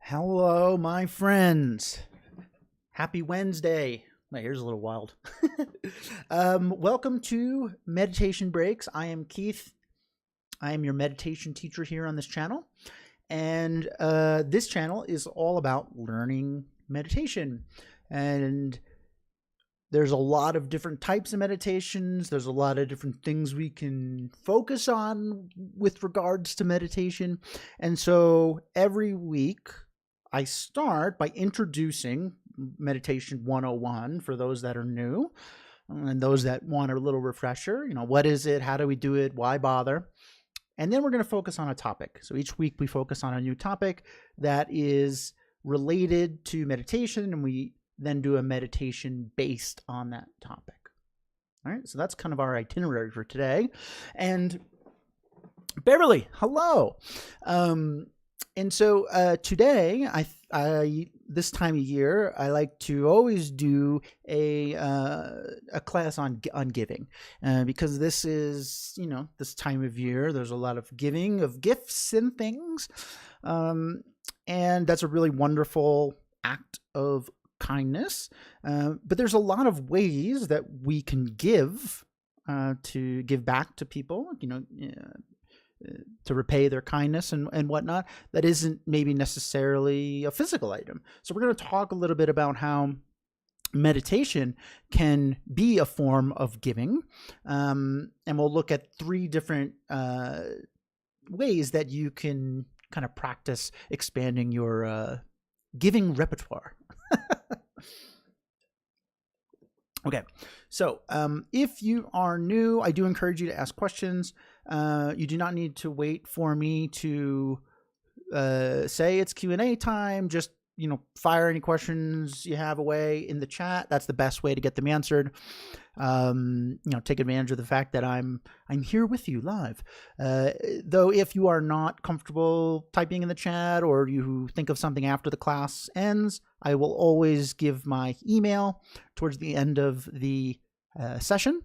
Hello, my friends. Happy Wednesday. My hair's a little wild. Welcome to Meditation Breaks. I am Keith. I am your meditation teacher here on this channel. And this channel is all about learning meditation. And there's a lot of different types of meditations. There's a lot of different things we can focus on with regards to meditation. And so every week, I start by introducing Meditation 101 for those that are new and those that want a little refresher. What is it? How do we do it? Why bother? And then we're going to focus on a topic. So each week we focus on a new topic that is related to meditation, and we then do a meditation based on that topic. All right, so that's kind of our itinerary for today. And Beverly, hello. And so today, I this time of year, I like to always do a class on giving, because this is this time of year. There's a lot of giving of gifts and things, and that's a really wonderful act of kindness. But there's a lot of ways that we can give to give back to people. To repay their kindness and whatnot, that isn't maybe necessarily a physical item. So we're going to talk a little bit about how meditation can be a form of giving. And we'll look at 3 different ways that you can kind of practice expanding your giving repertoire. Okay, so if you are new, I do encourage you to ask questions. You do not need to wait for me to say it's Q&A time. Just fire any questions you have away in the chat. That's the best way to get them answered. Take advantage of the fact that I'm here with you live. Though if you are not comfortable typing in the chat, or you think of something after the class ends, I will always give my email towards the end of the session,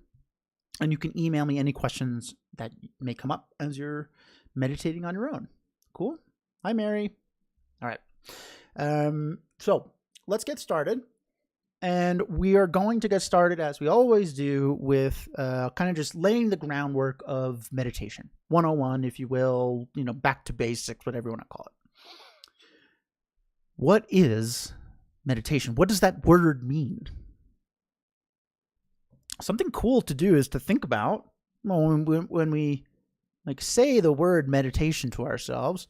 and you can email me any questions that may come up as you're meditating on your own. Cool. Hi, Mary. All right. So let's get started. And we are going to get started, as we always do, with kind of just laying the groundwork of meditation. 101, if you will, back to basics, whatever you want to call it. What is meditation? What does that word mean? Something cool to do is to think about when we say the word meditation to ourselves.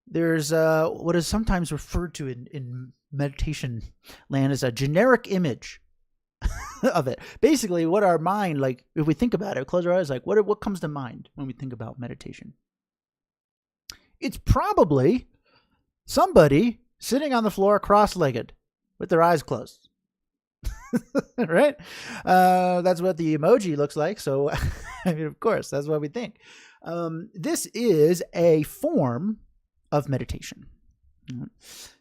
There's what is sometimes referred to in meditation land as a generic image of it. Basically, what our mind, if we think about it, close our eyes, what comes to mind when we think about meditation? It's probably somebody sitting on the floor cross-legged with their eyes closed. Right? That's what the emoji looks like. So, of course, that's what we think. This is a form of meditation.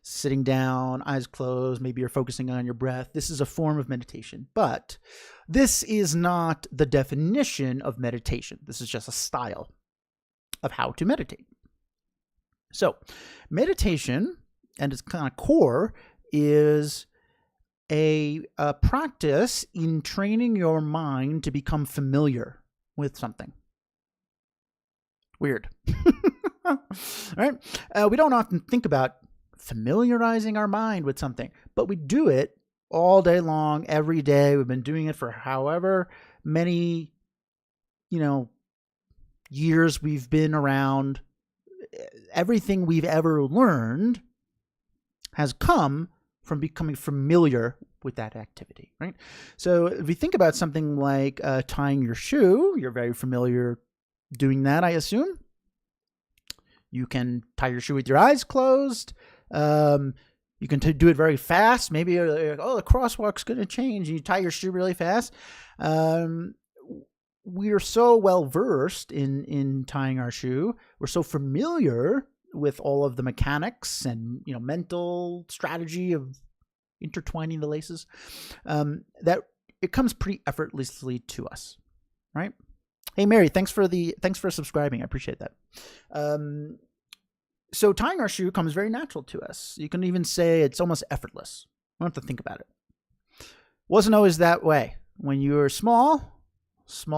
Sitting down, eyes closed, maybe you're focusing on your breath. This is a form of meditation, but this is not the definition of meditation. This is just a style of how to meditate. So, meditation, and its kind of core, is a practice in training your mind to become familiar with something. Weird. All right. We don't often think about familiarizing our mind with something, but we do it all day long, every day. We've been doing it for however many, years we've been around. Everything we've ever learned has come from becoming familiar with that activity, right? So if you think about something like tying your shoe, you're very familiar doing that, I assume. You can tie your shoe with your eyes closed. You can do it very fast. Maybe you're like, the crosswalk's going to change. And you tie your shoe really fast. We're so well versed in tying our shoe. We're so familiar with all of the mechanics and mental strategy of intertwining the laces that it comes pretty effortlessly to us, right? Hey, Mary, thanks for subscribing. I appreciate that. So tying our shoe comes very natural to us. You can even say it's almost effortless. We don't have to think about it. Wasn't always that way. When you were small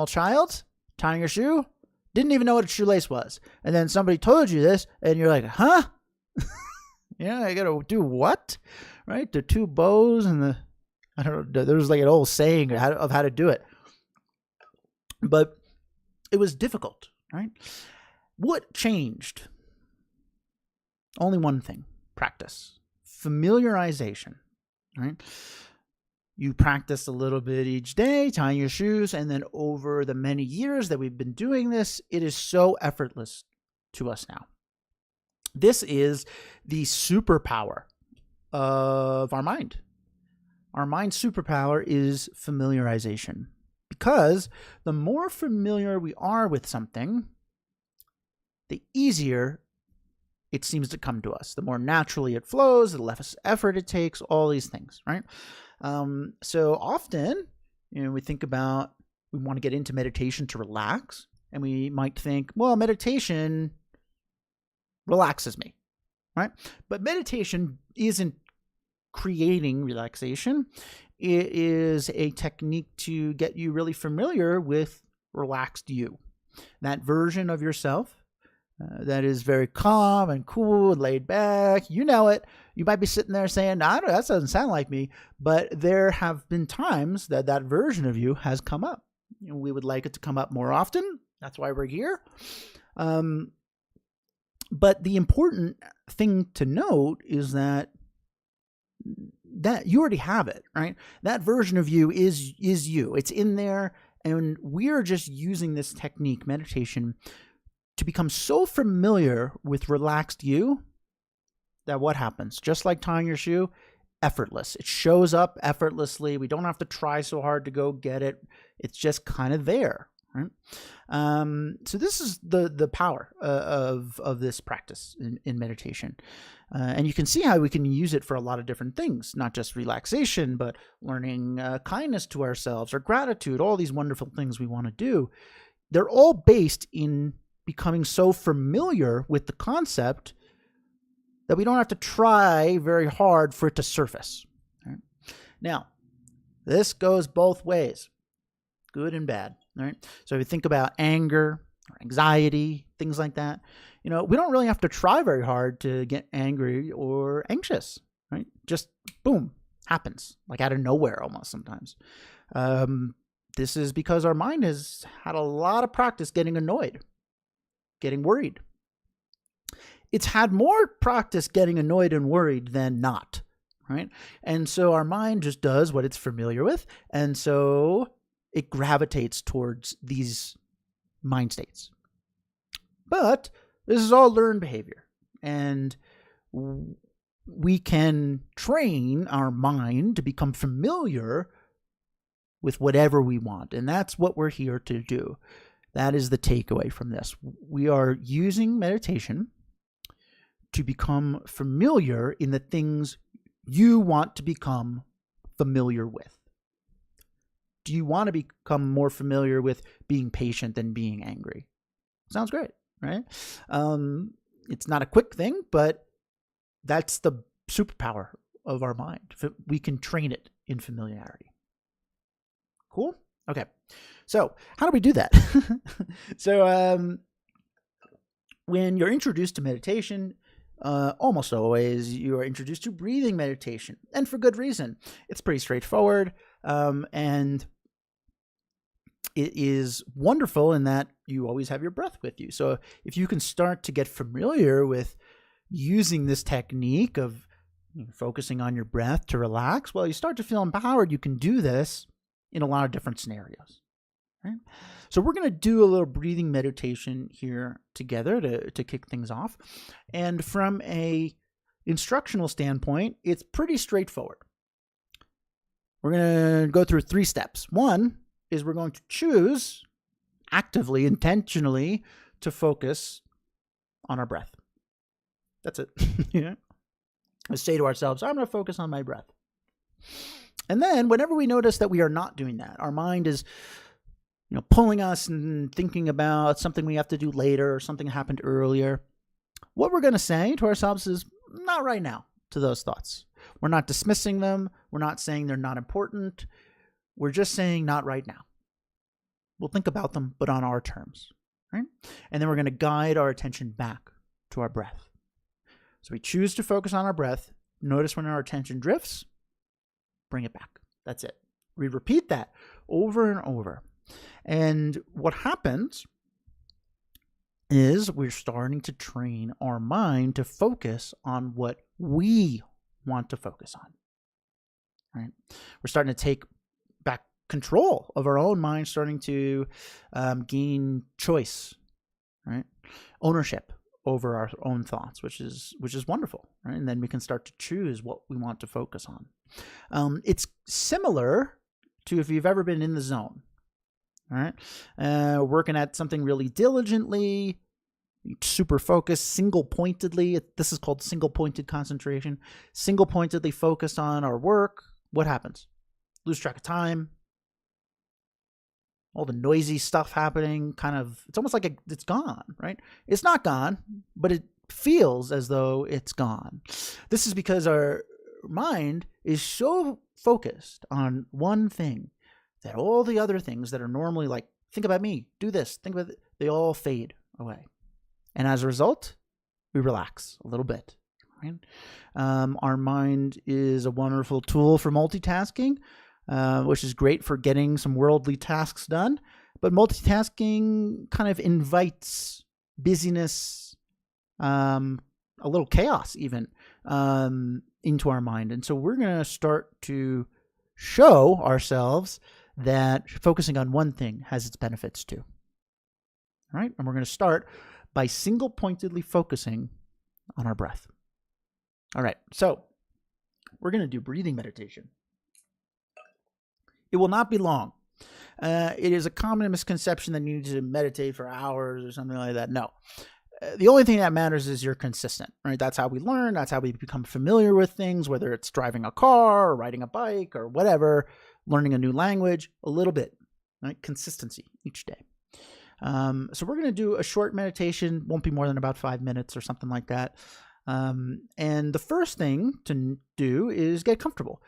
child, tying your shoe, didn't even know what a shoelace was. And then somebody told you this, and you're like, huh? Yeah, I gotta do what? Right? The two bows and I don't know, there was like an old saying of how to do it. But it was difficult, right? What changed? Only one thing: practice, familiarization, right? You practice a little bit each day, tying your shoes, and then over the many years that we've been doing this, it is so effortless to us now. This is the superpower of our mind. Our mind's superpower is familiarization, because the more familiar we are with something, the easier it seems to come to us. The more naturally it flows, the less effort it takes, all these things, right? So often, we think about, we want to get into meditation to relax, and we might think, well, meditation relaxes me, right? But meditation isn't creating relaxation. It is a technique to get you really familiar with relaxed you, that version of yourself that is very calm and cool and laid back. You know it. You might be sitting there saying, "I don't know, that doesn't sound like me." But there have been times that that version of you has come up. We would like it to come up more often. That's why we're here. But the important thing to note is that you already have it, right? That version of you is you. It's in there, and we're just using this technique, meditation, to become so familiar with relaxed you that what happens? Just like tying your shoe, effortless. It shows up effortlessly. We don't have to try so hard to go get it. It's just kind of there, right? So this is the power of this practice in meditation. And you can see how we can use it for a lot of different things, not just relaxation, but learning kindness to ourselves or gratitude, all these wonderful things we want to do. They're all based in becoming so familiar with the concept that we don't have to try very hard for it to surface. Right? Now, this goes both ways, good and bad. Right? So if you think about anger or anxiety, things like that, we don't really have to try very hard to get angry or anxious. Right? Just boom, happens, like out of nowhere almost sometimes. This is because our mind has had a lot of practice getting annoyed, getting worried. It's had more practice getting annoyed and worried than not, right? And so our mind just does what it's familiar with, and so it gravitates towards these mind states. But this is all learned behavior, and we can train our mind to become familiar with whatever we want, and that's what we're here to do. That is the takeaway from this. We are using meditation to become familiar in the things you want to become familiar with. Do you want to become more familiar with being patient than being angry? Sounds great, right? It's not a quick thing, but that's the superpower of our mind. We can train it in familiarity. Cool? Okay. So how do we do that? So when you're introduced to meditation, almost always you are introduced to breathing meditation, and for good reason. It's pretty straightforward, and it is wonderful in that you always have your breath with you. So if you can start to get familiar with using this technique of focusing on your breath to relax, well, you start to feel empowered. You can do this in a lot of different scenarios. Right? So we're going to do a little breathing meditation here together to kick things off. And from a instructional standpoint, it's pretty straightforward. We're going to go through 3 steps. One is we're going to choose actively, intentionally, to focus on our breath. That's it. Let's say to ourselves, I'm going to focus on my breath. And then whenever we notice that we are not doing that, our mind is pulling us and thinking about something we have to do later or something happened earlier, what we're going to say to ourselves is not right now to those thoughts. We're not dismissing them. We're not saying they're not important. We're just saying not right now. We'll think about them, but on our terms, right? And then we're going to guide our attention back to our breath. So we choose to focus on our breath. Notice when our attention drifts, bring it back. That's it. We repeat that over and over. And what happens is we're starting to train our mind to focus on what we want to focus on, right? We're starting to take back control of our own mind, starting to gain choice, right? Ownership over our own thoughts, which is wonderful, right? And then we can start to choose what we want to focus on. It's similar to if you've ever been in the zone, all right? Working at something really diligently, super focused, single-pointedly. This is called single-pointed concentration. Single-pointedly focused on our work. What happens? Lose track of time. All the noisy stuff happening, it's almost like it's gone, right? It's not gone, but it feels as though it's gone. This is because our mind is so focused on one thing that all the other things that are normally like, think about me, do this, think about it, they all fade away. And as a result, we relax a little bit, right? Our mind is a wonderful tool for multitasking, which is great for getting some worldly tasks done. But multitasking kind of invites busyness, a little chaos even, into our mind. And so we're going to start to show ourselves that focusing on one thing has its benefits too. All right? And we're going to start by single-pointedly focusing on our breath. All right, so we're going to do breathing meditation. It will not be long. It is a common misconception that you need to meditate for hours or something like that. No. The only thing that matters is you're consistent, right? That's how we learn. That's how we become familiar with things, whether it's driving a car or riding a bike or whatever, learning a new language, a little bit, right? Consistency each day. So we're going to do a short meditation, won't be more than about 5 minutes or something like that. And the first thing to do is get comfortable.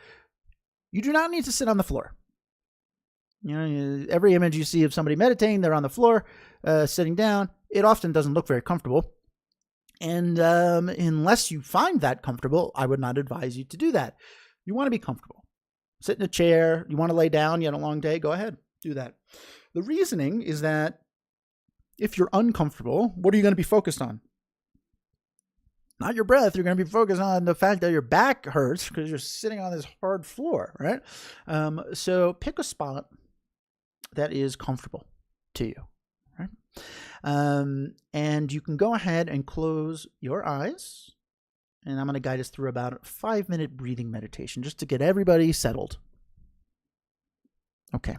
You do not need to sit on the floor. You know, every image you see of somebody meditating, they're on the floor, sitting down. It often doesn't look very comfortable. And unless you find that comfortable, I would not advise you to do that. You want to be comfortable. Sit in a chair. You want to lay down. You had a long day. Go ahead. Do that. The reasoning is that if you're uncomfortable, what are you going to be focused on? Not your breath. You're going to be focused on the fact that your back hurts because you're sitting on this hard floor, right? So pick a spot that is comfortable to you, right? And you can go ahead and close your eyes. And I'm going to guide us through about a 5-minute breathing meditation just to get everybody settled. Okay.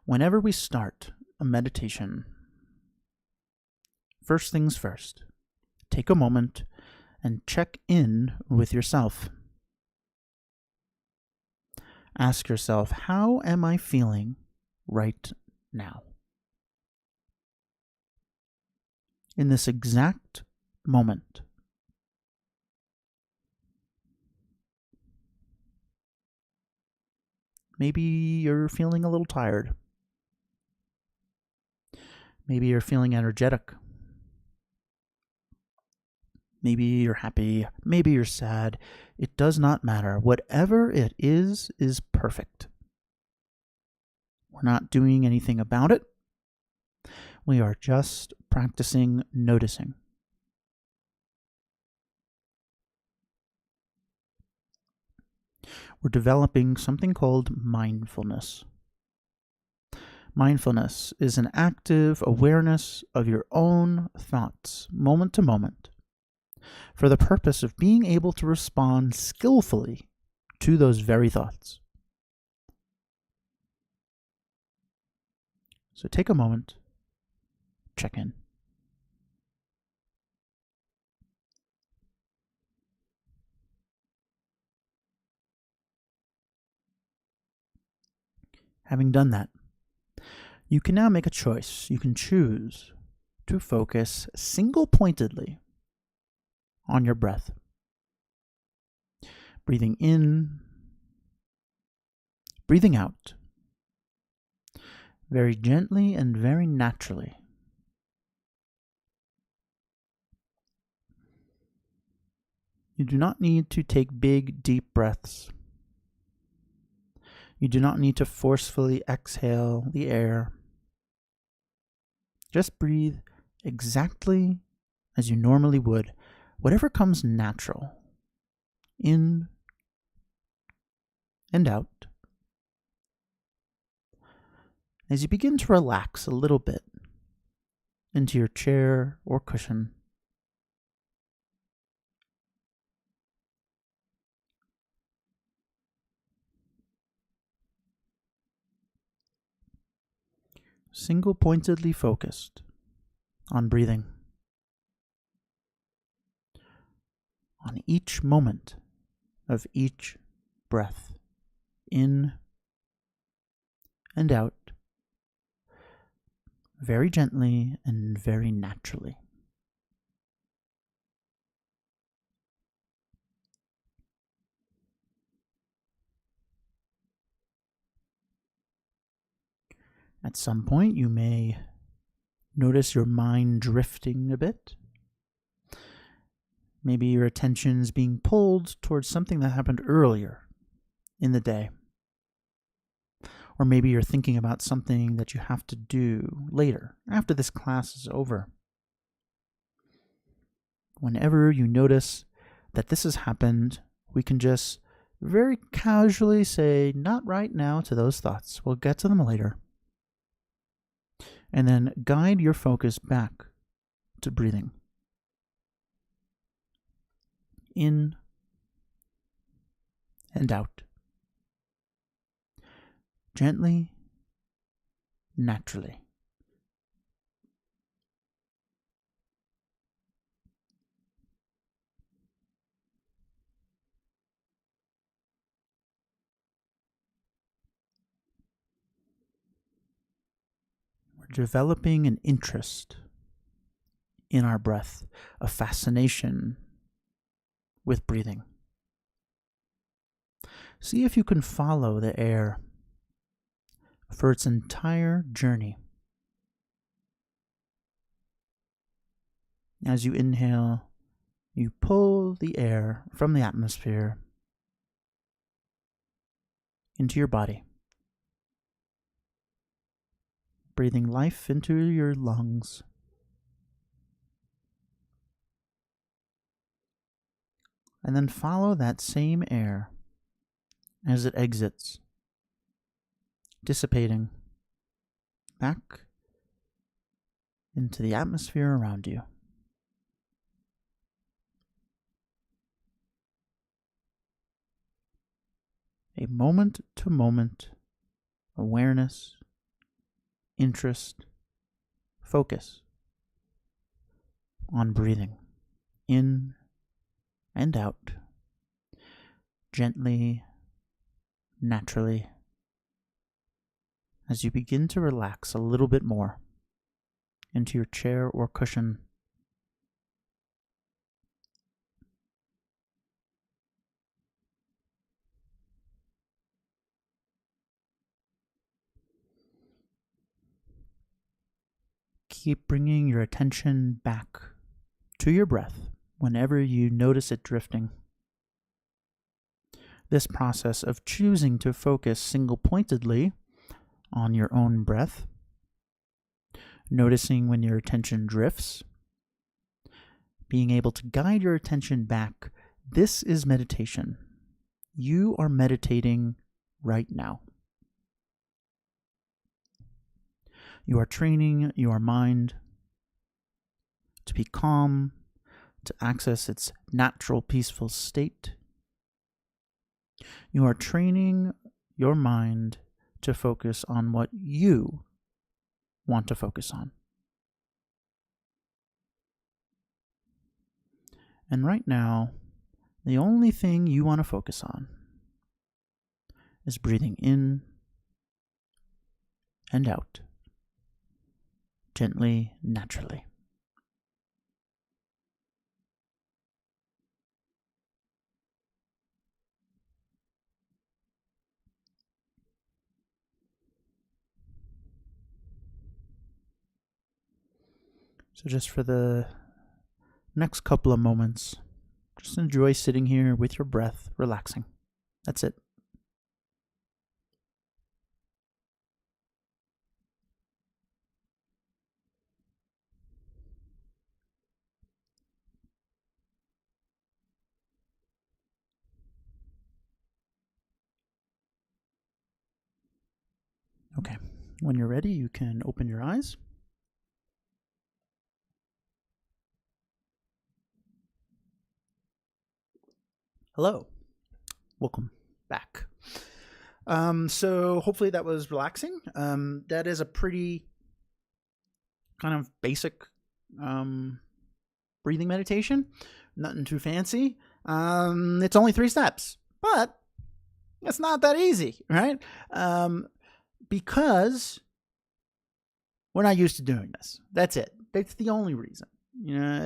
Whenever we start a meditation, first things first, take a moment and check in with yourself. Ask yourself, how am I feeling right now? In this exact moment. Maybe you're feeling a little tired. Maybe you're feeling energetic. Maybe you're happy. Maybe you're sad. It does not matter. Whatever it is perfect. We're not doing anything about it. We are just practicing noticing. We're developing something called mindfulness. Mindfulness is an active awareness of your own thoughts, moment to moment, for the purpose of being able to respond skillfully to those very thoughts. So take a moment, check in. Having done that, You can now make a choice. You can choose to focus single-pointedly on your breath. Breathing in, breathing out, very gently and very naturally. You do not need to take big, deep breaths. You do not need to forcefully exhale the air. Just breathe exactly as you normally would, whatever comes natural, in and out. As you begin to relax a little bit into your chair or cushion, single-pointedly focused on breathing, on each moment of each breath, in and out, very gently and very naturally. At some point, you may notice your mind drifting a bit. Maybe your attention's being pulled towards something that happened earlier in the day. Or maybe you're thinking about something that you have to do later, after this class is over. Whenever you notice that this has happened, we can just very casually say, not right now, to those thoughts. We'll get to them later. And then guide your focus back to breathing. In and out. Gently, naturally. We're developing an interest in our breath, a fascination with breathing. See if you can follow the air for its entire journey. As you inhale, you pull the air from the atmosphere into your body, breathing life into your lungs. And then follow that same air as it exits, dissipating back into the atmosphere around you. A moment-to-moment awareness, interest, focus on breathing in and out, gently, naturally, as you begin to relax a little bit more into your chair or cushion. Keep bringing your attention back to your breath whenever you notice it drifting. This process of choosing to focus single-pointedly on your own breath, noticing when your attention drifts, being able to guide your attention back. This is meditation. You are meditating right now. You are training your mind to be calm, to access its natural peaceful state. You are training your mind to focus on what you want to focus on. And right now, the only thing you want to focus on is breathing in and out. gently, naturally. So just for the next couple of moments, just enjoy sitting here with your breath, relaxing. That's it. Okay. When you're ready, you can open your eyes. Hello. Welcome back. So hopefully that was relaxing. That is a pretty kind of basic breathing meditation. Nothing too fancy. It's only 3 steps, but it's not that easy, right? Because we're not used to doing this. That's it. That's the only reason.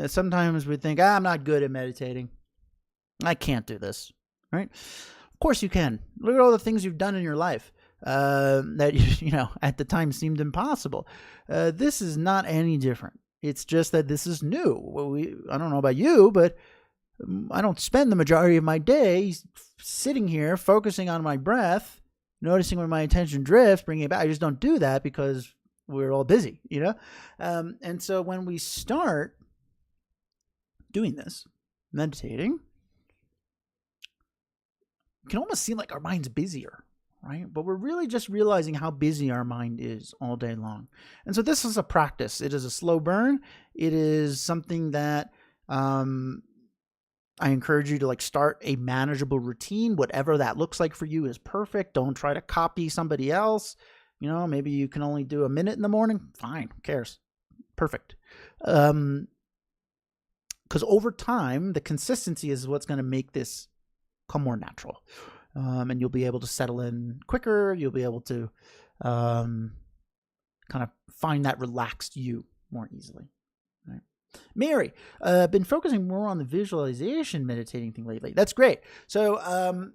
Sometimes we think, I'm not good at meditating. I can't do this, right? Of course you can. Look at all the things you've done in your life that, at the time seemed impossible. This is not any different. It's just that this is new. I don't know about you, but I don't spend the majority of my day sitting here focusing on my breath, noticing when my attention drifts, bringing it back. I just don't do that because we're all busy, And so when we start doing this, meditating, it can almost seem like our mind's busier, right? But we're really just realizing how busy our mind is all day long. And so this is a practice. It is a slow burn. It is something that I encourage you to start a manageable routine. Whatever that looks like for you is perfect. Don't try to copy somebody else. Maybe you can only do a minute in the morning. Fine. Who cares? Perfect. Because over time, the consistency is what's going to make this come more natural. And you'll be able to settle in quicker. You'll be able to kind of find that relaxed you more easily. Right. Mary, been focusing more on the visualization meditating thing lately. That's great. So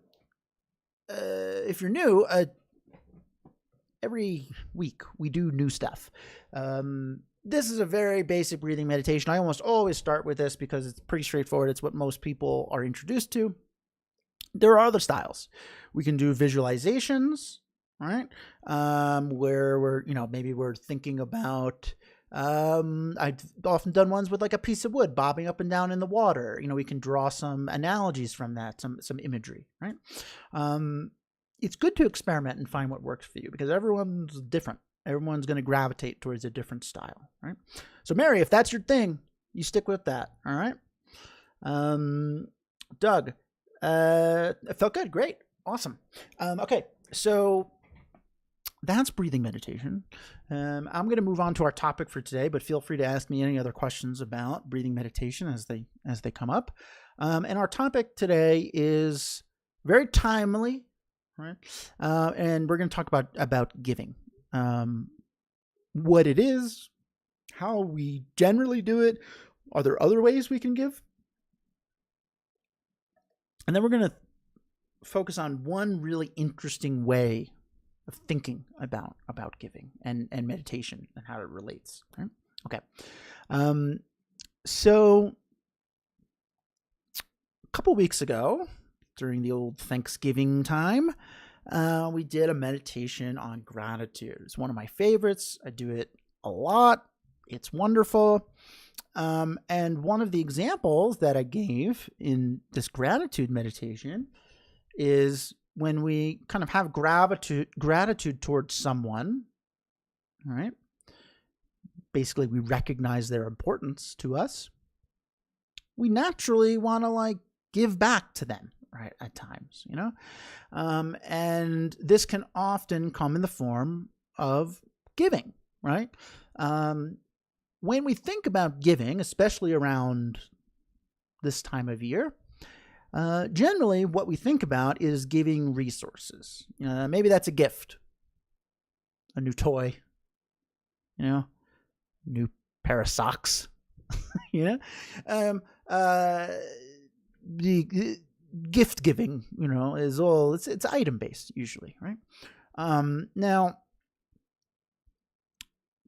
if you're new, every week we do new stuff. This is a very basic breathing meditation. I almost always start with this because it's pretty straightforward. It's what most people are introduced to. There are other styles. We can do visualizations, right? Where we're, maybe we're thinking about, I've often done ones with a piece of wood bobbing up and down in the water. We can draw some analogies from that, some imagery, right? It's good to experiment and find what works for you because everyone's different. Everyone's going to gravitate towards a different style, right? So Mary, if that's your thing, you stick with that, all right? Doug, it felt good. Great. Awesome. Okay. So that's breathing meditation. I'm going to move on to our topic for today, but feel free to ask me any other questions about breathing meditation as they come up. And our topic today is very timely, right? And we're going to talk about giving, what it is, how we generally do it. Are there other ways we can give? And then we're going to focus on one really interesting way of thinking about giving and meditation and how it relates. Right? Okay. So a couple weeks ago, during the old Thanksgiving time, we did a meditation on gratitude. It's one of my favorites. I do it a lot. It's wonderful. And one of the examples that I gave in this gratitude meditation is when we kind of have gratitude towards someone, all right? Basically, we recognize their importance to us. We naturally want to give back to them, right? At times, and this can often come in the form of giving, right? When we think about giving, especially around this time of year, generally what we think about is giving resources. Maybe that's a gift, a new toy, new pair of socks. The gift giving, is all it's item based usually, right? Now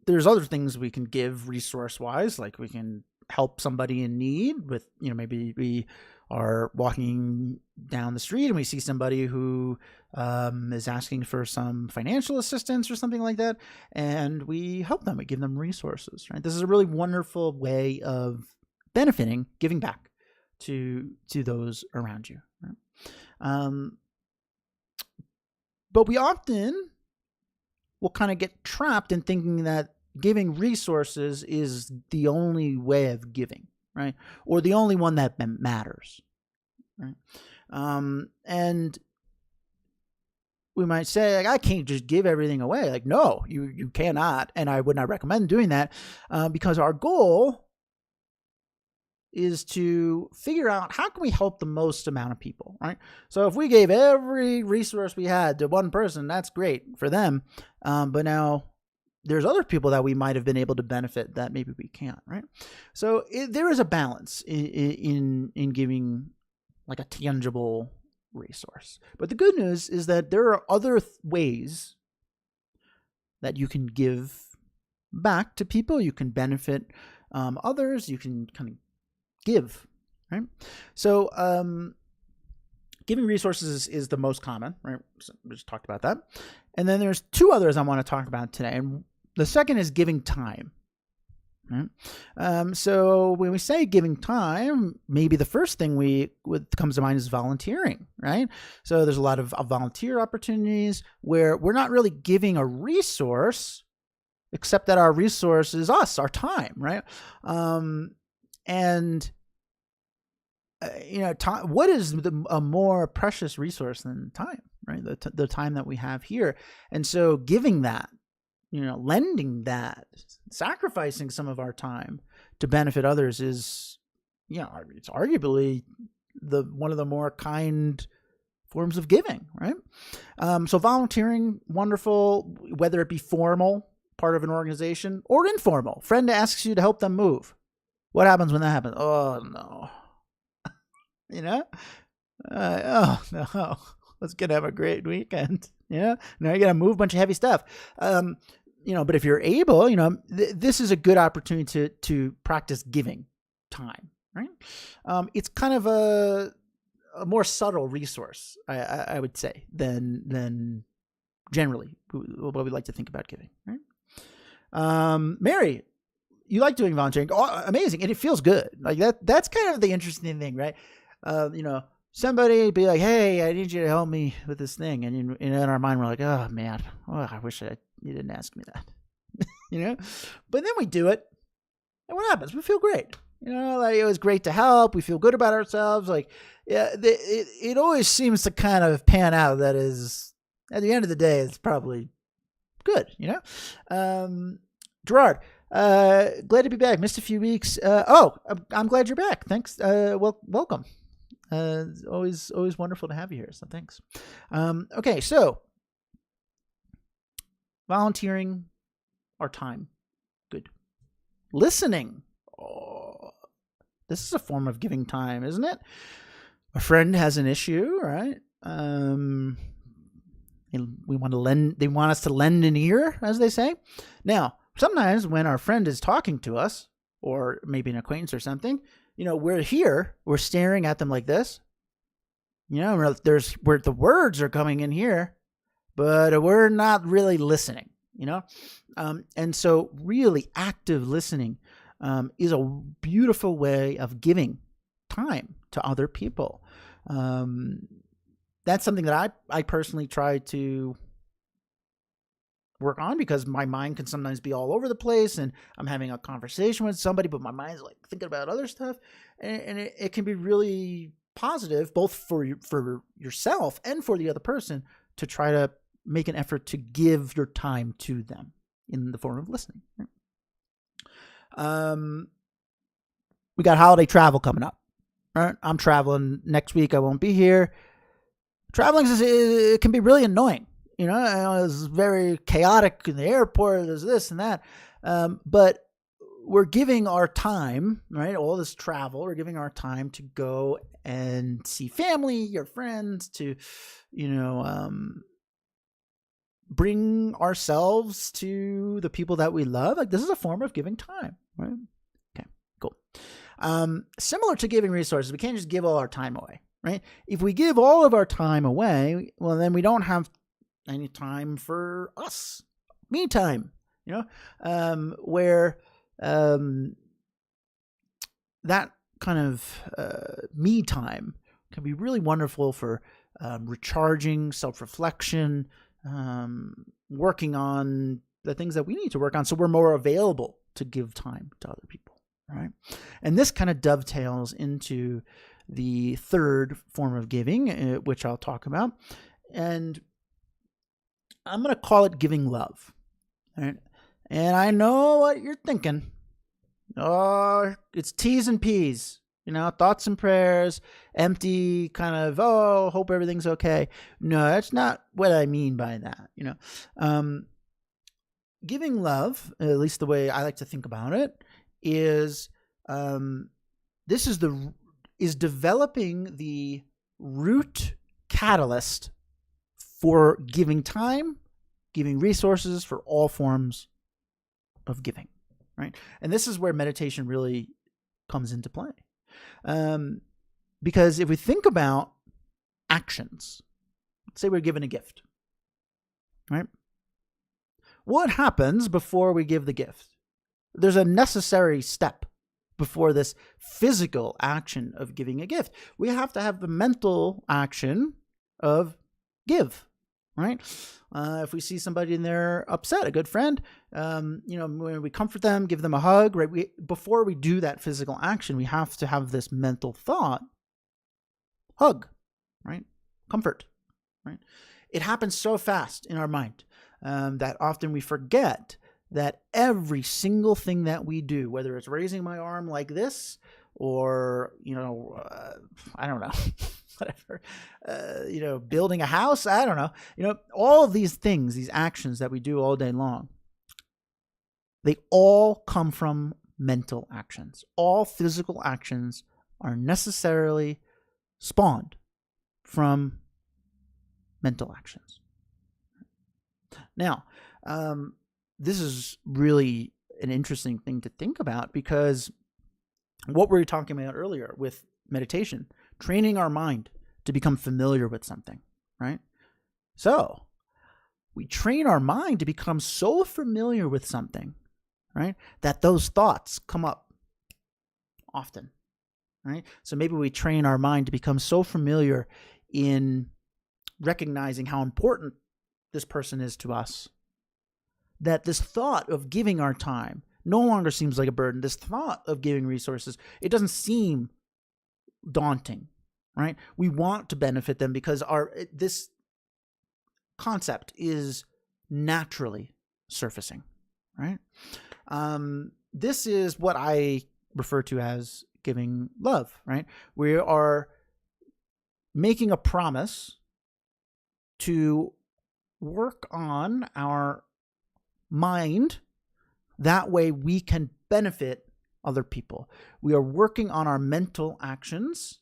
there's other things we can give resource wise, like we can help somebody in need with, maybe we are walking down the street and we see somebody who is asking for some financial assistance or something like that, and we help them. We give them resources, right? This is a really wonderful way of benefiting, giving back to those around you, right? But we often will kind of get trapped in thinking that giving resources is the only way of giving, right? Or the only one that matters, right? And we might say, like, I can't just give everything away. Like, no, you cannot. And I would not recommend doing that because our goal is to figure out how can we help the most amount of people, right? So if we gave every resource we had to one person, that's great for them. But now there's other people that we might have been able to benefit that maybe we can't, right? So there is a balance in giving like a tangible resource. But the good news is that there are other ways that you can give back to people. You can benefit others. You can kind of give, right? So giving resources is the most common, right? So we just talked about that. And then there's two others I want to talk about today. And the second is giving time, right? So when we say giving time, maybe the first thing what comes to mind is volunteering, right? So there's a lot of volunteer opportunities where we're not really giving a resource, except that our resource is us, our time, right? And time, what is a more precious resource than time, right? The time that we have here. And so giving that, lending that, sacrificing some of our time to benefit others is, it's arguably one of the more kind forms of giving, right? So volunteering, wonderful, whether it be formal, part of an organization, or informal. Friend asks you to help them move. What happens when that happens? Oh, no. Oh, no. Let's get have a great weekend. Now you got to move a bunch of heavy stuff. But if you're able, this is a good opportunity to practice giving time, right? It's kind of a more subtle resource, I would say, than generally what we like to think about giving, right? Mary, you like doing volunteering. Oh, amazing. And it feels good. Like that's kind of the interesting thing, right? Somebody be like, hey, I need you to help me with this thing. And in our mind, we're like, oh man, I wish you didn't ask me that, but then we do it. And what happens? We feel great. Like it was great to help. We feel good about ourselves. Like, yeah, it always seems to kind of pan out. That is, at the end of the day, it's probably good, Gerard, glad to be back. Missed a few weeks. I'm glad you're back. Thanks. Welcome. Always wonderful to have you here. So thanks. Okay. So volunteering our time. Good. Listening. Oh, this is a form of giving time, isn't it? A friend has an issue, right? And they want us to lend an ear, as they say. Now, sometimes when our friend is talking to us, or maybe an acquaintance or something, we're staring at them like this. Where the words are coming in here, but we're not really listening, and so really active listening is a beautiful way of giving time to other people. That's something that I personally try to work on, because my mind can sometimes be all over the place and I'm having a conversation with somebody, but my mind's like thinking about other stuff, and it can be really positive both for yourself and for the other person to try to make an effort to give your time to them in the form of listening. We got holiday travel coming up. Right? I'm traveling next week. I won't be here. Traveling it can be really annoying. It's very chaotic in the airport. There's this and that. But we're giving our time, right? All this travel, we're giving our time to go and see family, your friends, to, bring ourselves to the people that we love. Like, this is a form of giving time, right? Okay, cool. Similar to giving resources, we can't just give all our time away, right? If we give all of our time away, well, then we don't have any time for us, me time, where that kind of me time can be really wonderful for recharging, self-reflection, working on the things that we need to work on, so we're more available to give time to other people, right? And this kind of dovetails into the third form of giving, which I'll talk about, and I'm going to call it giving love, right? And I know what you're thinking. Oh, it's T's and P's, thoughts and prayers, empty kind of, hope everything's okay. No, that's not what I mean by that. Giving love, at least the way I like to think about it, is is developing the root catalyst for giving time, giving resources, for all forms of giving, right? And this is where meditation really comes into play. Because if we think about actions, let's say we're given a gift, right? What happens before we give the gift? There's a necessary step before this physical action of giving a gift. We have to have the mental action of give, right? If we see somebody and they're upset, a good friend, when we comfort them, give them a hug, right? Before we do that physical action, we have to have this mental thought, hug, right? Comfort, right? It happens so fast in our mind that often we forget that every single thing that we do, whether it's raising my arm like this or, I don't know, whatever, building a house, I don't know, all of these things, these actions that we do all day long, they all come from mental actions. All physical actions are necessarily spawned from mental actions. Now, this is really an interesting thing to think about, because what we were talking about earlier with meditation, training our mind to become familiar with something, right? So we train our mind to become so familiar with something, right, that those thoughts come up often, right? So maybe we train our mind to become so familiar in recognizing how important this person is to us, that this thought of giving our time no longer seems like a burden. This thought of giving resources, it doesn't seem daunting, right? We want to benefit them because this concept is naturally surfacing, right? This is what I refer to as giving love, right? We are making a promise to work on our mind. That way we can benefit other people. We are working on our mental actions.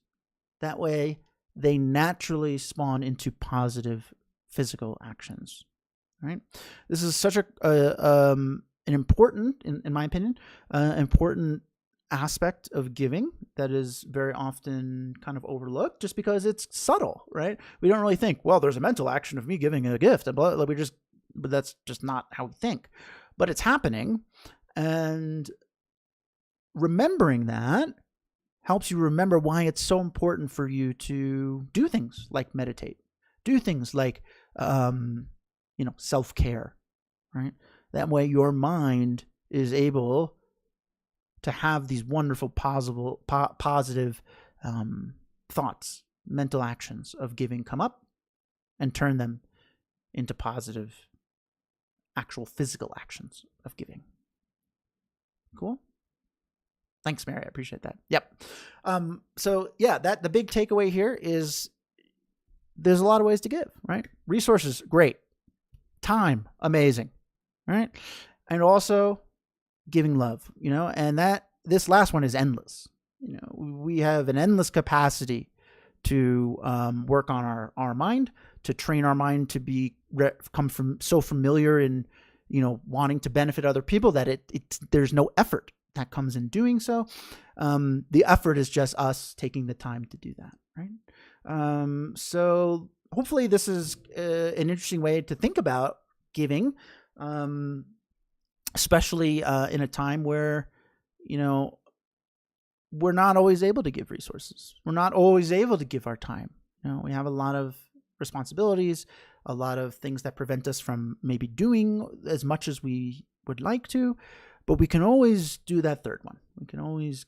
That way they naturally spawn into positive physical actions, right? This is such an important, in my opinion, important aspect of giving that is very often kind of overlooked just because it's subtle, right? We don't really think, well, there's a mental action of me giving a gift, but that's just not how we think. But it's happening, and remembering that helps you remember why it's so important for you to do things like meditate, do things like self-care, right? That way your mind is able to have these wonderful positive thoughts, mental actions of giving come up and turn them into positive actual physical actions of giving. Cool. Thanks, Mary. I appreciate that. Yep. So yeah, the big takeaway here is there's a lot of ways to give, right? Resources, great. Time, amazing, right? And also giving love, and this last one is endless. We have an endless capacity to work on our mind, to train our mind to come from so familiar in wanting to benefit other people that there's no effort that comes in doing so. The effort is just us taking the time to do that, right? So hopefully this is an interesting way to think about giving, especially in a time where we're not always able to give resources. We're not always able to give our time. We have a lot of responsibilities, a lot of things that prevent us from maybe doing as much as we would like to, but we can always do that third one. We can always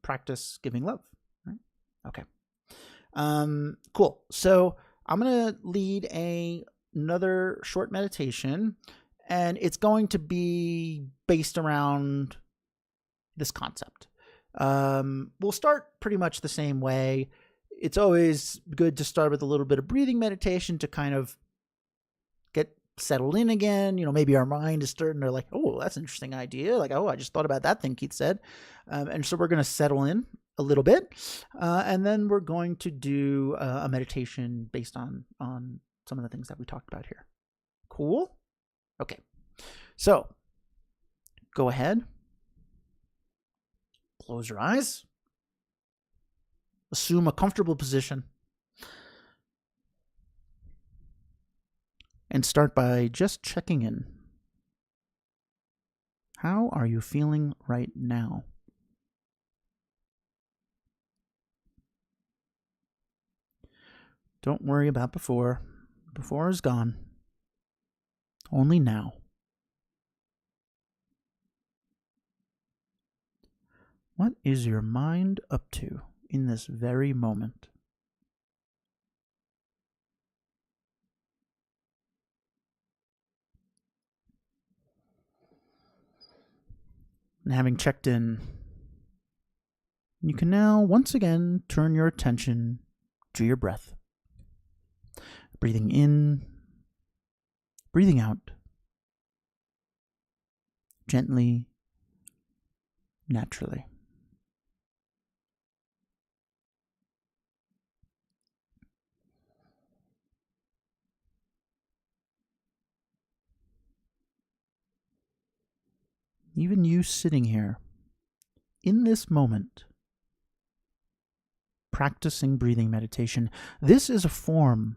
practice giving love, right? Okay. Cool. So I'm going to lead another short meditation, and it's going to be based around this concept. We'll start pretty much the same way. It's always good to start with a little bit of breathing meditation to kind of get settled in again. Maybe our mind is starting to oh, that's an interesting idea. Oh, I just thought about that thing Keith said. And so we're going to settle in a little bit. And then we're going to do a meditation based on some of the things that we talked about here. Cool? Okay. So go ahead. Close your eyes. Assume a comfortable position. And start by just checking in. How are you feeling right now? Don't worry about before. Before is gone. Only now. What is your mind up to in this very moment? And having checked in, you can now once again turn your attention to your breath. Breathing in, breathing out, gently, naturally. Even you sitting here, in this moment, practicing breathing meditation, this is a form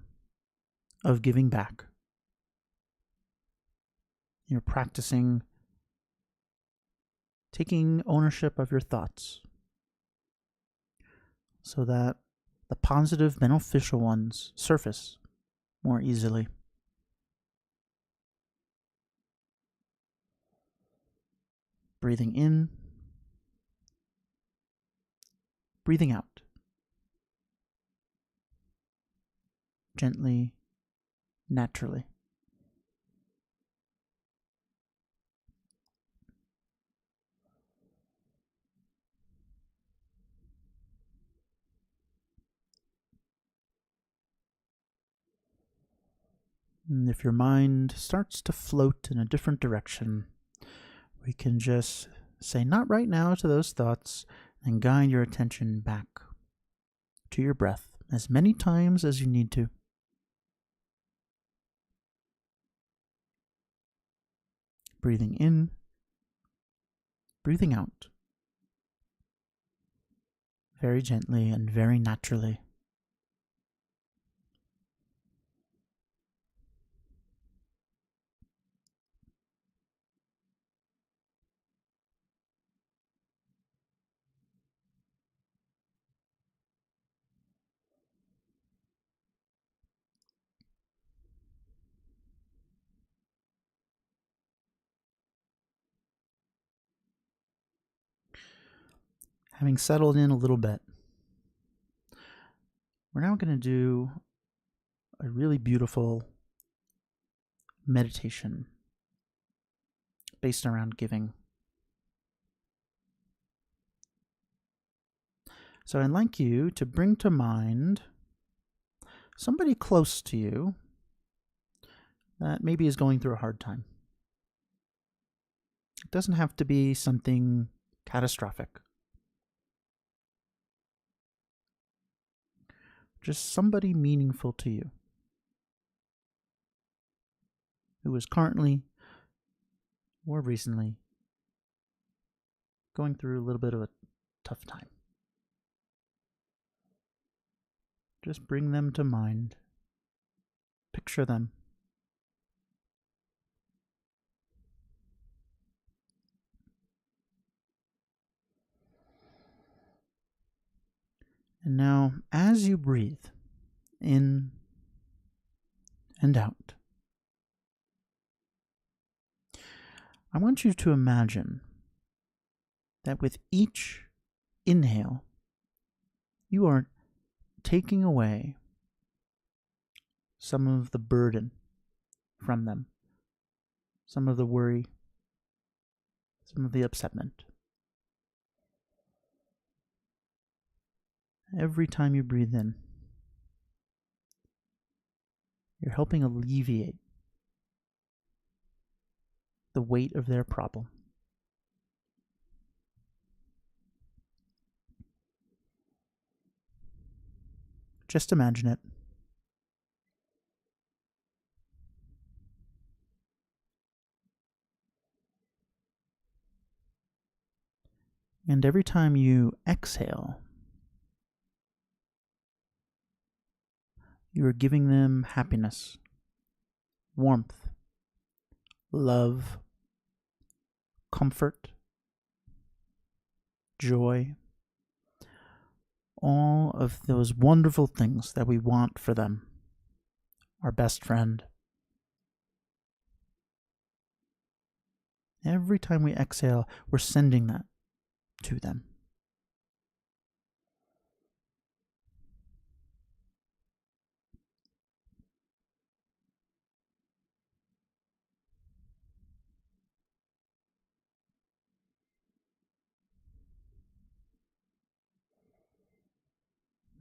of giving back. You're practicing taking ownership of your thoughts so that the positive, beneficial ones surface more easily. Breathing in, breathing out. Gently, naturally. And if your mind starts to float in a different direction, we can just say not right now to those thoughts and guide your attention back to your breath as many times as you need to. Breathing in, breathing out. Very gently and very naturally. Having settled in a little bit, we're now going to do a really beautiful meditation based around giving. So I'd like you to bring to mind somebody close to you that maybe is going through a hard time. It doesn't have to be something catastrophic. Just somebody meaningful to you who is currently or recently going through a little bit of a tough time. Just bring them to mind. Picture them. And now, as you breathe in and out, I want you to imagine that with each inhale, you are taking away some of the burden from them, some of the worry, some of the upsetment. Every time you breathe in, you're helping alleviate the weight of their problem. Just imagine it. And every time you exhale, you are giving them happiness, warmth, love, comfort, joy, all of those wonderful things that we want for them, our best friend. Every time we exhale, we're sending that to them.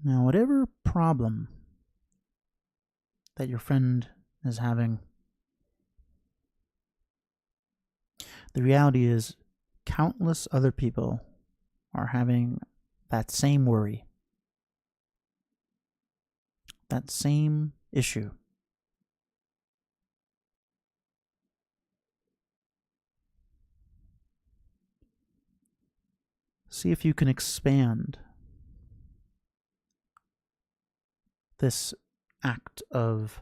Now, whatever problem that your friend is having, the reality is countless other people are having that same worry, that same issue. See if you can expand this act of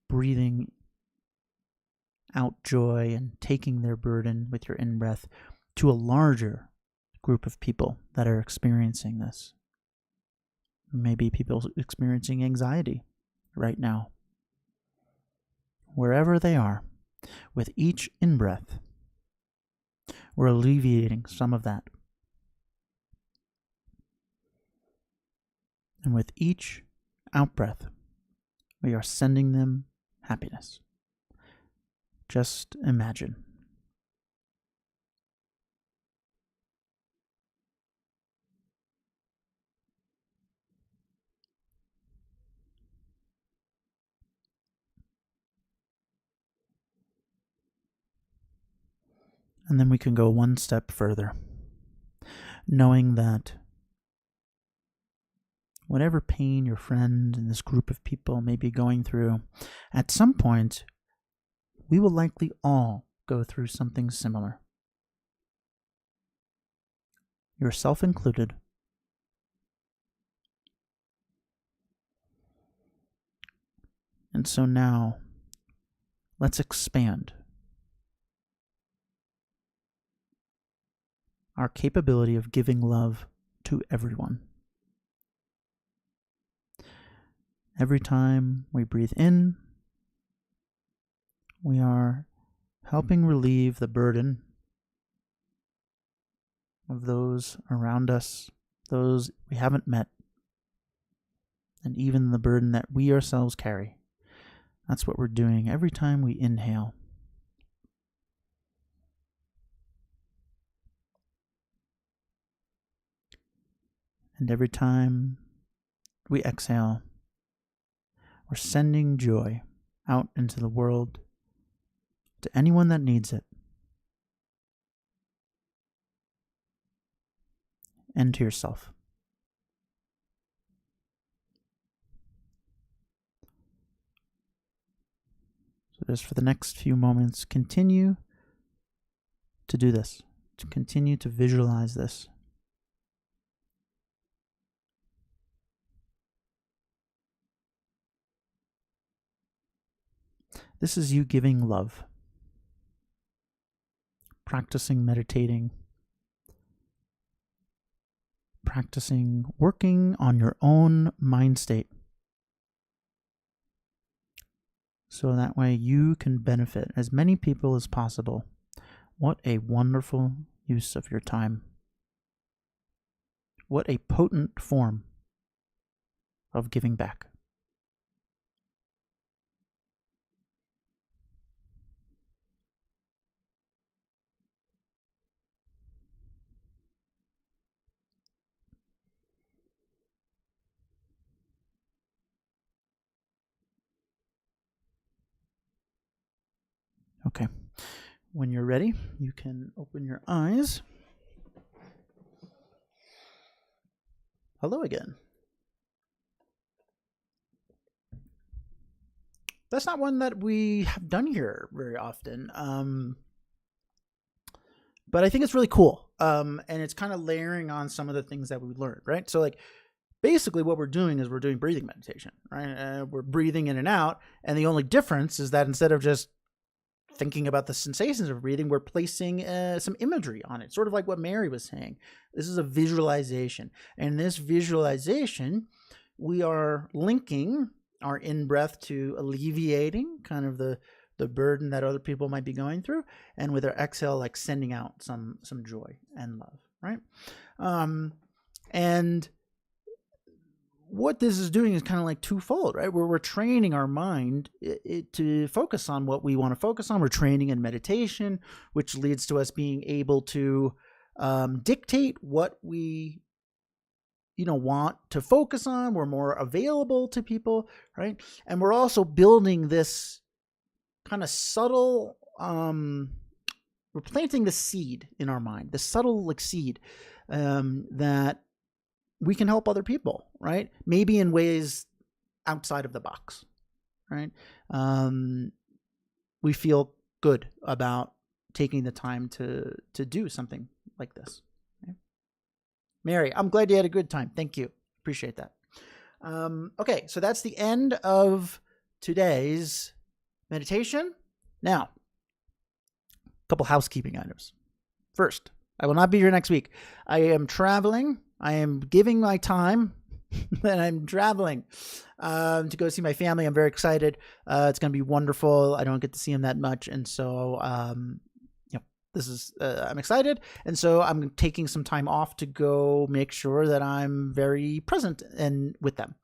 breathing out joy and taking their burden with your in-breath to a larger group of people that are experiencing this. Maybe people experiencing anxiety right now. Wherever they are, with each in-breath, we're alleviating some of that. And with each out-breath, we are sending them happiness. Just imagine. And then we can go one step further, knowing that whatever pain your friend and this group of people may be going through, at some point, we will likely all go through something similar. Yourself included. And so now, let's expand our capability of giving love to everyone. Every time we breathe in, we are helping relieve the burden of those around us, those we haven't met, and even the burden that we ourselves carry. That's what we're doing every time we inhale. And every time we exhale, we're sending joy out into the world to anyone that needs it. and to yourself. So just for the next few moments, continue to do this, to continue to visualize this. This is you giving love, practicing meditating, practicing working on your own mind state, so that way you can benefit as many people as possible. What a wonderful use of your time. What a potent form of giving back. Okay. When you're ready, you can open your eyes. Hello again. That's not one that we have done here very often. But I think it's really cool. And it's kind of layering on some of the things that we learned, right? So like basically what we're doing is we're doing breathing meditation, right? We're breathing in and out. And the only difference is that instead of just thinking about the sensations of breathing, we're placing some imagery on it, sort of like what Mary was saying. This is a visualization. And this visualization, we are linking our in-breath to alleviating kind of the burden that other people might be going through, and with our exhale, like sending out some joy and love, right? And what this is doing is kind of like twofold, right? Where we're training our mind to focus on what we want to focus on. We're training in meditation, which leads to us being able to dictate what we want to focus on. We're more available to people, right? And we're also building this kind of subtle, we're planting the seed in our mind, the subtle like seed that we can help other people, right? Maybe in ways outside of the box, right? We feel good about taking the time to do something like this. Okay? Mary, I'm glad you had a good time. Thank you. Appreciate that. Okay, so that's the end of today's meditation. Now, a couple housekeeping items. First, I will not be here next week. I am traveling. I am giving my time and I'm traveling to go see my family. I'm very excited. It's going to be wonderful. I don't get to see them that much. And so, this is, I'm excited. And so I'm taking some time off to go make sure that I'm very present and with them.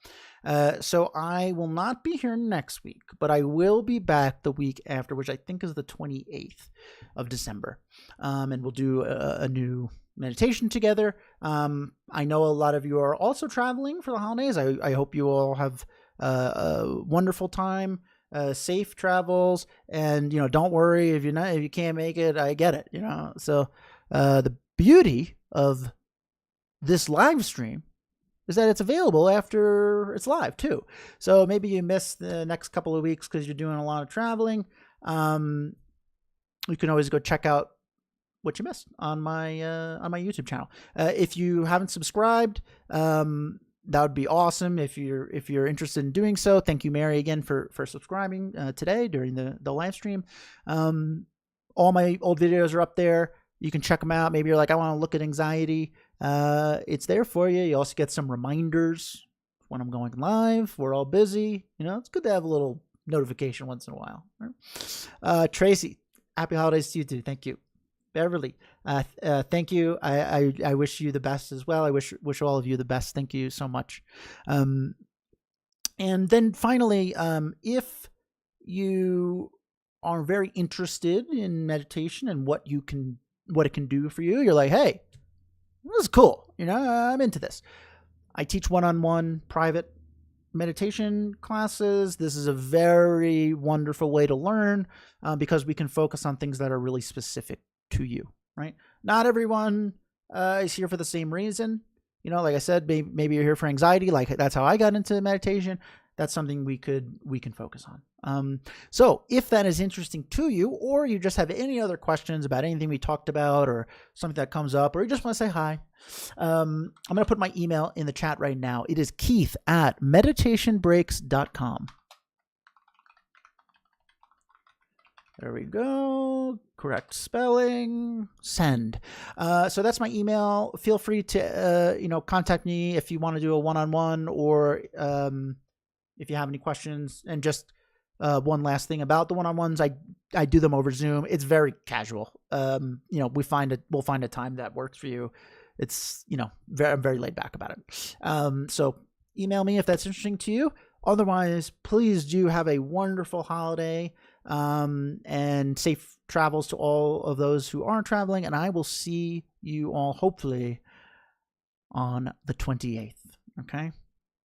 So I will not be here next week, but I will be back the week after, which I think is the 28th of December. And we'll do a new meditation together. I know a lot of you are also traveling for the holidays. I hope you all have a wonderful time, safe travels, and don't worry if you can't make it. I get it. So the beauty of this live stream is that it's available after it's live too. So maybe you miss the next couple of weeks because you're doing a lot of traveling. You can always go check out what you missed on my YouTube channel. If you haven't subscribed, that would be awesome. If you're interested in doing so, thank you, Mary, again for subscribing today during the live stream. All my old videos are up there. You can check them out. Maybe you're like, I want to look at anxiety. It's there for you. You also get some reminders when I'm going live. We're all busy. It's good to have a little notification once in a while. Right? Tracy, happy holidays to you too. Thank you. Beverly, thank you. I wish you the best as well. I wish all of you the best. Thank you so much. And then finally, if you are very interested in meditation and what it can do for you, you're like, hey, this is cool. I'm into this. I teach one-on-one private meditation classes. This is a very wonderful way to learn because we can focus on things that are really specific to you, right? Not everyone is here for the same reason. Like I said, maybe you're here for anxiety. Like that's how I got into meditation. That's something we can focus on. So if that is interesting to you, or you just have any other questions about anything we talked about, or something that comes up, or you just want to say hi, I'm going to put my email in the chat right now. It is keith@meditationbreaks.com. There we go. Correct spelling. Send. So that's my email. Feel free to contact me if you want to do a one-on-one, or if you have any questions. And just one last thing about the one-on-ones, I do them over Zoom. It's very casual. We'll find a time that works for you. It's I'm very laid back about it. So email me if that's interesting to you. Otherwise, please do have a wonderful holiday, and safe travels to all of those who aren't traveling. And I will see you all hopefully on the 28th. Okay.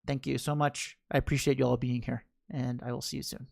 Thank you so much. I appreciate you all being here, and I will see you soon.